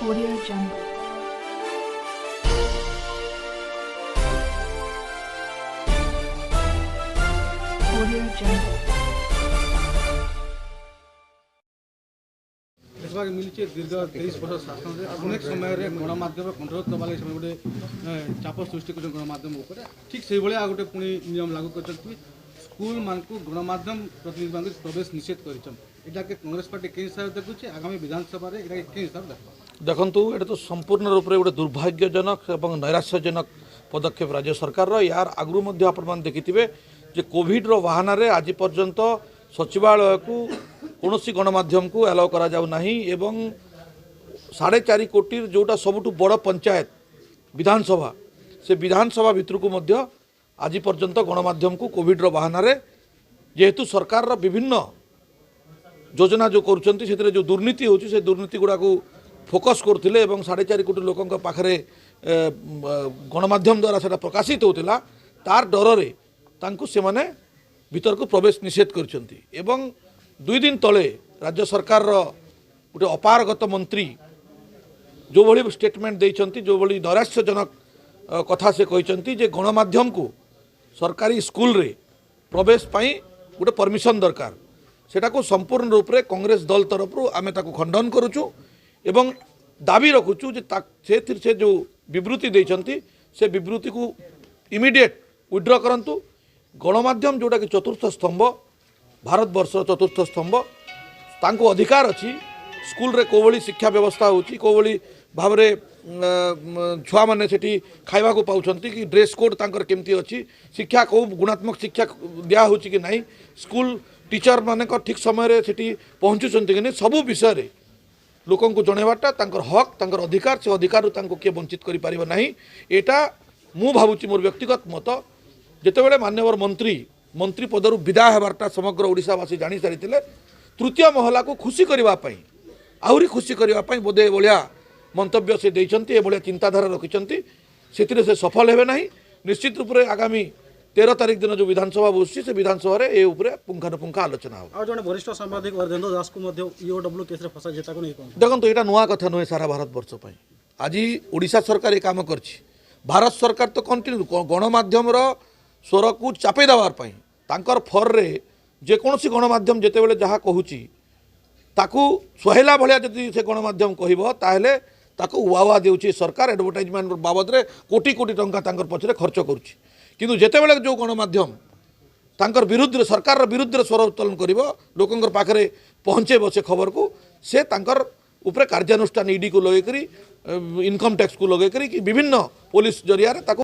Audio Jungle. Audio Jungle. देखा मिली दीर्घ 23 वर्ष शासन अनेक समय गणमाध्यम कंट्रोल करवा लगे गोटे चाप सृष्टि कर गणमाध्यम ठीक से भाया गोटे पुणी नियम लागू कर स्कूल मान गणमाध्यम प्रतिनिधि मान प्रवेश निषेध कर कांग्रेस पार्टी के हिसाब से देखुचे आगामी विधानसभा के हिसाब से देखु ये तो संपूर्ण रूप से गोटे दुर्भाग्यजनक और नैराश्यजनक पदक्षेप राज्य सरकार यार आगु आप देखिथे जे कोविड बाहाना आज पर्यंत सचिवालय को कौन गणमाध्यम को एलाउ करा जाऊ नाही एवं 4.5 कोटी जोटा सबुठु बड़ पंचायत विधानसभा से विधानसभा भितर को मध्य आज पर्यंत गणमाध्यम को कोविड बाहाना जेहेतु सरकार विभिन्न योजना जो करुँच जो दुर्नीति होची से दुर्नीति गुड़ा को फोकस करते 4.5 कोटी लोकों पाखरे गणमाध्यम द्वारा से प्रकाशित होता तार डर से माने भीतर को प्रवेश निषेध करछंती एवं 2 दिन तले राज्य सरकार गोटे अपारगत मंत्री जो भली स्टेटमेंट देइछंती जो भली नैराश्यजनक कथा से कहते जे गणमाध्यम को सरकारी स्कूल रे प्रवेश पाई गोटे परमिशन दरकार सेटा को संपूर्ण रूप से कांग्रेस दल तरफ आमे ताको खंडन करूचु एवं दाबी रखुचु जे से जो विवृत्ति देइछंती से विवृत्ति को इमिडिएट विड्रॉ करंतु गणमाध्यम जोटा कि चतुर्थ स्तंभ भारत वर्ष चतुर्थ स्तंभ तांको अधिकार अच्छी स्कूल रे कोवली शिक्षा व्यवस्था होची कोवली भाव छुआ मैंने सेठी खाइबा को पाउछंती कि ड्रेस कोड तांकर केमती अच्छी शिक्षा को गुणात्मक शिक्षा दिया होची कि नहीं स्कूल टीचर माने ठीक समय रे सेठी पहुँचुंट कि नहीं सबू विषय रे लोकों को जनवाटा तांकर हक तांकर अधिकार से अधिकार तांको किए वंचित करि परिबो नहीं एटा मु भावुची मोर व्यक्तिगत मत जितेबाला मान्यवर मंत्री पदर विदाय होबारटा समग्र ओडिशावासी जानी सारी तृतीय महला को खुशी करने आहरी खुशी करने बोधे भाया मंतव्य से देइछंती भाया चिंताधारा रखिंट से सफल हेबे नहीं निश्चित रूप से आगामी 13 तारिख दिन जो विधानसभा बसुची से विधानसभा रे ए उपरे पुंखानुपुंखा आलोचना हो जने वरिष्ठ सांबादिक वर्धेंद्र दास को मध्य ईओडब्ल्यू केस रे फसा जेता को नहीं देखो यहाँ नुआ कथा नुहे सारा भारत वर्ष आज ओडिशा सरकार ये काम करछि भारत सरकार तो कंटिन्यू गणमाध्यम स्वर को चापे देवार तांकर फर रे जेकोसी गणमाध्यम जितेबाला जहाँ कहूँ ताकू सुहेला भाया जदि से गणमाध्यम कहब ताहले ताकू वावा देउछि सरकार एडवर्टाइजमेंट बाबद रे कोटी कोटी टंका तांकर पछरे खर्च करुछि किंतु जेतेबाला जो गणमाध्यम तांकर विरुद्ध सरकार विरुद्ध स्वर उत्तोलन करिवो लोकंकर पाखरे पहुँचेब से खबर को से तांकर उपरे कार्यानुष्ठान ईडी को लगे करी इनकम टैक्स को लगे करी कि विभिन्न पुलिस जरिया रे ताकू